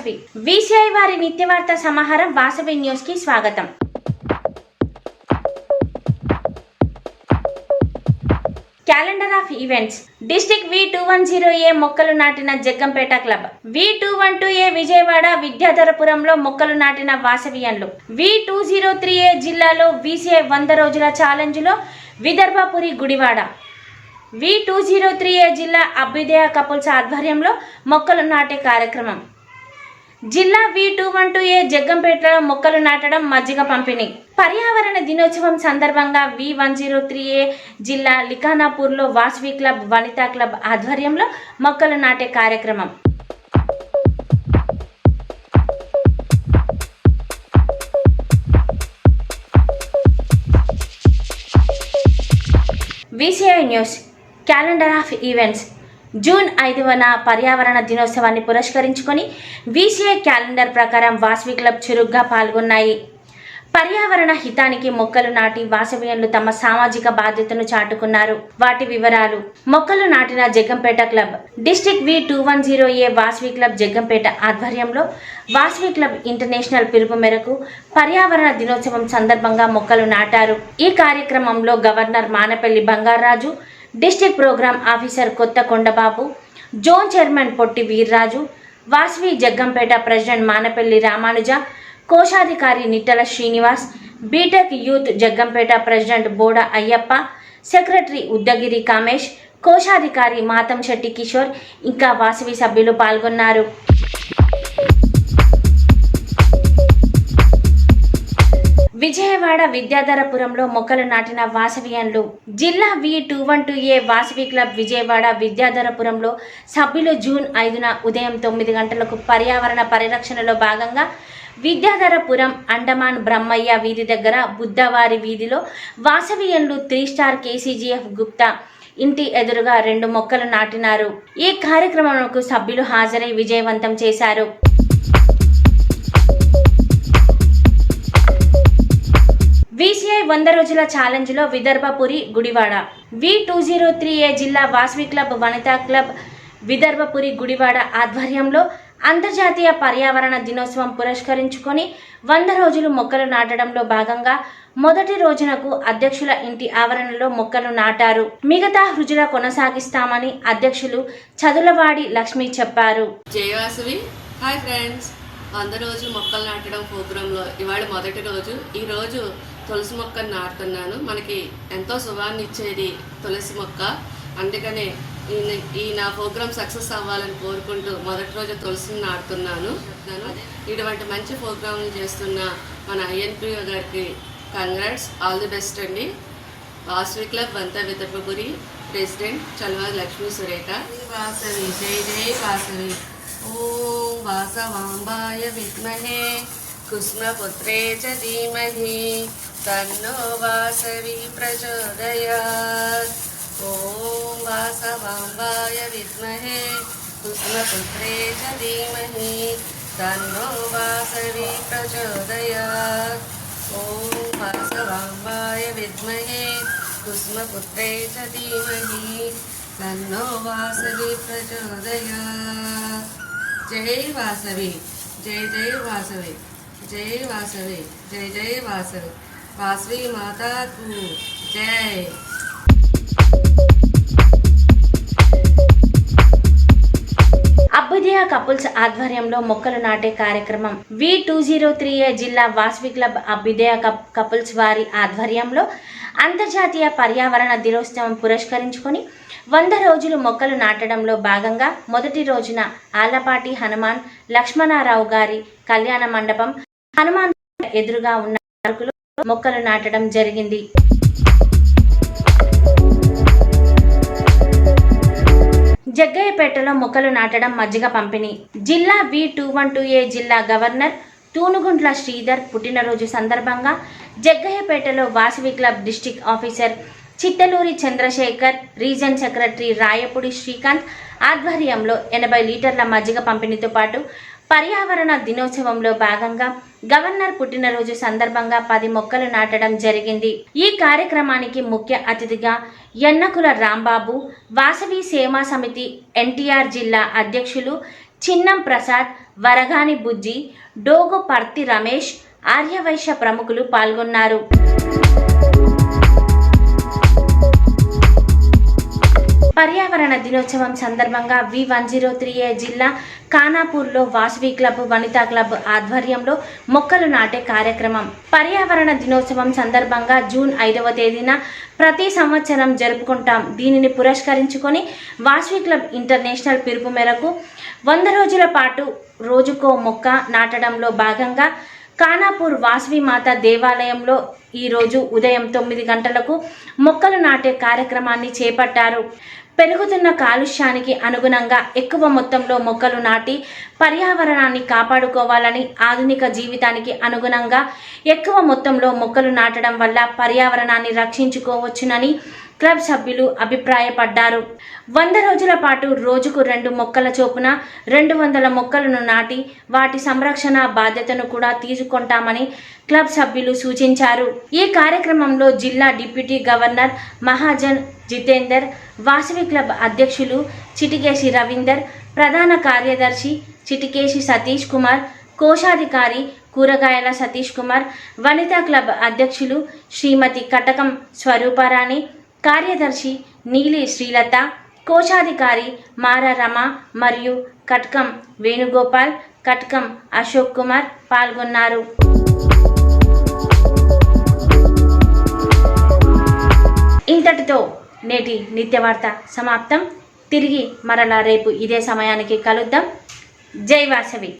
Vasavi VCI వారి నిత్యవార్తా సమాహారం Vasavi news కి స్వాగతం. Calendar of events. District V210A మొక్కలు నాటిన జగ్గంపేట క్లబ్. V212A విజయవాడ విద్యాధరపురంలో మొక్కలు నాటిన వాసవియన్లు. V203A జిల్లాలో వీసీఐ 100 రోజుల ఛాలెంజ్లో విదర్భపురి గుడివాడ. V203A జిల్లా అభ్యుదయ కపుల్స్ ఆధ్వర్యంలో మొక్కలు నాటే కార్యక్రమం. జిల్లా V212A జగ్గంపేటలో మొక్కలు నాటడం, మజ్జిగ పంపిణీ. పర్యావరణ దినోత్సవం సందర్భంగా V103A జిల్లా లిఖానాపూర్లో వాసవి క్లబ్, వనితా క్లబ్ ఆధ్వర్యంలో మొక్కలు నాటే కార్యక్రమం. VCI news. Calendar of events. June 5న పర్యావరణ దినోత్సవాన్ని పురస్కరించుకొని వీసీఐ క్యాలెండర్ ప్రకారం వాసవి క్లబ్ చురుగ్గా పాల్గొన్నాయి. పర్యావరణ హితానికి మొక్కలు నాటి వాసవియన్లు తమ సామాజిక బాధ్యతను చాటుకున్నారు. వాటి వివరాలు. మొక్కలు నాటిన Jaggampeta club. District V210A Vasavi club Jaggampeta ఆధ్వర్యంలో వాసవి క్లబ్ ఇంటర్నేషనల్ పిలుపు మేరకు పర్యావరణ దినోత్సవం సందర్భంగా మొక్కలు నాటారు. ఈ కార్యక్రమంలో governor Manapalli Bangaraju, district programme officer Kotha Kondababu, zone chairman Potti Veerraju, Vasavi Jaggampeta president Manapalli Ramanuja, కోశాధికారి Nittala Srinivas, BTech youth Jaggampeta president Boda Ayyappa, secretary Uddagiri Kamesh, కోశాధికారి మాతంశెట్టి కిషోర్ ఇంకా వాసవి సభ్యులు పాల్గొన్నారు. విజయవాడ విద్యాధరపురంలో మొక్కలు నాటిన వాసవియన్లు. జిల్లా V212A వాసవి క్లబ్ విజయవాడ విద్యాధరపురంలో సభ్యులు జూన్ 5న ఉదయం 9 గంటలకు పర్యావరణ పరిరక్షణలో భాగంగా విద్యాధరపురం అండమాన్ బ్రహ్మయ్య వీధి దగ్గర బుద్ధవారి వీధిలో వాసవియన్లు 3 స్టార్ KCGF గుప్తా ఇంటి ఎదురుగా 2 మొక్కలు నాటినారు. ఈ కార్యక్రమంకు సభ్యులు హాజరై విజయవంతం చేశారు. వీసీఐ 100 రోజుల ఛాలెంజ్లో విదర్భపురి గుడివాడ. V203A జిల్లా వాసవి క్లబ్, వనితా క్లబ్ విదర్భపురి గుడివాడ ఆధ్వర్యంలో అంతర్జాతీయ పర్యావరణ దినోత్సవం పురస్కరించుకొని 100 రోజులు మొక్కలు నాటడంలో భాగంగా మొదటి రోజునకు అధ్యక్షుల ఇంటి ఆవరణలో మొక్కలు నాటారు. మిగతా రోజుల కొనసాగిస్తామని అధ్యక్షులు చదులవాడి లక్ష్మి చెప్పారు. జయవాసవి. Hi friends. 100 రోజులు మొక్కలు నాటడం ప్రోగ్రాంలో ఇవాళ మొదటి రోజు. ఈరోజు తులసి మొక్కను నాటుతున్నాను. మనకి ఎంతో శుభాన్ని ఇచ్చేది తులసి మొక్క. అందుకనే ఈ నా ప్రోగ్రామ్ సక్సెస్ అవ్వాలని కోరుకుంటూ మొదటి రోజు తులసిని నాటుతున్నాను. ఇటువంటి మంచి ప్రోగ్రాంలు చేస్తున్న మన INPO గారికి కంగ్రాట్స్, ఆల్ ది బెస్ట్ అండి. వాసవి క్లబ్ వంతా విదర్భపురి ప్రెసిడెంట్ చల్వాది లక్ష్మీ సురేఖ. వాసవి జై జై వాసవి. ఓం వాసవాంబాయ విద్మహే కుసుమపుత్రే చ ధీమహి తన్నో వాసవి ప్రచోదయాత్. ఓం వాసవాంబాయ విద్మహే కుసుమపుత్రే చ ధీమహి తన్నో వాసవి ప్రచోదయాత్. ఓం వాసవాంబాయ విద్మహే కుసుమపుత్రే చ ధీమహి తన్నో వాసవి ప్రచోదయాత్. జై వాసవి. జై జై వాసవి. జై వాసవి. జై జై వాసవి. వాసవి మాతాకు జై. అభ్యుదయ కపుల్స్ ఆధ్వర్యంలో మొక్కలు నాటే కార్యక్రమం. V203A జిల్లా వాసవి క్లబ్ అభ్యుదయ కపుల్స్ వారి ఆధ్వర్యంలో అంతర్జాతీయ పర్యావరణ దినోత్సవం పురస్కరించుకొని 100 రోజులు మొక్కలు నాటడంలో భాగంగా మొదటి రోజున ఆలపాటి హనుమాన్ లక్ష్మణారావు గారి కళ్యాణ మండపం హనుమాన్ ఎదురుగా ఉన్న పార్కులో మొక్కలు నాటడం జరిగింది. జగ్గయ్యపేటలో మొక్కలు నాటడం, మజ్జిగ పంపిణీ. జిల్లా V212A జిల్లా గవర్నర్ తూనుగుంట్ల శ్రీధర్ పుట్టినరోజు సందర్భంగా జగ్గయ్యపేటలో Vasavi club district officer Chittaluri Chandrasekhar, region secretary Rayapudi Srikanth ఆధ్వర్యంలో 80 లీటర్ల మజ్జిగ పంపిణీతో పాటు పర్యావరణ దినోత్సవంలో భాగంగా గవర్నర్ పుట్టినరోజు సందర్భంగా 10 మొక్కలు నాటడం జరిగింది. ఈ కార్యక్రమానికి ముఖ్య అతిథిగా యన్నకుల రాంబాబు, వాసవి సేవా సమితి NTR జిల్లా అధ్యక్షులు చిన్నం ప్రసాద్, వరగాని బుజ్జి, డోగు పర్తి రమేష్, ఆర్యవైశ్య ప్రముఖులు పాల్గొన్నారు. పర్యావరణ దినోత్సవం సందర్భంగా V103A జిల్లా ఖానాపూర్లో వాసవి క్లబ్, వనితా క్లబ్ ఆధ్వర్యంలో మొక్కలు నాటే కార్యక్రమం. పర్యావరణ దినోత్సవం సందర్భంగా జూన్ 5వ తేదీన ప్రతి సంవత్సరం జరుపుకుంటాం. దీనిని పురస్కరించుకొని వాసవి క్లబ్ ఇంటర్నేషనల్ పిలుపు మేరకు 100 రోజుల పాటు రోజుకో మొక్క నాటడంలో భాగంగా ఖానాపూర్ వాసవి మాత దేవాలయంలో ఈరోజు ఉదయం 9 గంటలకు మొక్కలు నాటే కార్యక్రమాన్ని చేపట్టారు. పెరుగుతున్న కాలుష్యానికి అనుగుణంగా ఎక్కువ మొత్తంలో మొక్కలు నాటి పర్యావరణాన్ని కాపాడుకోవాలని, ఆధునిక జీవితానికి అనుగుణంగా ఎక్కువ మొత్తంలో మొక్కలు నాటడం వల్ల పర్యావరణాన్ని రక్షించుకోవచ్చునని క్లబ్ సభ్యులు అభిప్రాయపడ్డారు. 100 రోజుల పాటు రోజుకు 2 మొక్కల చొప్పున 200 మొక్కలను నాటి వాటి సంరక్షణ బాధ్యతను కూడా తీసుకుంటామని క్లబ్ సభ్యులు సూచించారు. ఈ కార్యక్రమంలో జిల్లా deputy governor Mahajan Jitender, Vasavi club అధ్యక్షులు చిటికేసి రవీందర్, ప్రధాన కార్యదర్శి చిటికేసి సతీష్ కుమార్, కోశాధికారి కూరగాయల సతీష్ కుమార్, వనితా క్లబ్ అధ్యక్షులు శ్రీమతి కటకం స్వరూపారాణి, కార్యదర్శి నీలి శ్రీలత, కోశాధికారి మార రమ మరియు కటకం వేణుగోపాల్, కటకం అశోక్ కుమార్ పాల్గొన్నారు. ఇంతటితో నేటి నిత్యవార్త సమాప్తం. తిరిగి మరలా రేపు ఇదే సమయానికి కలుద్దాం. జై వాసవి.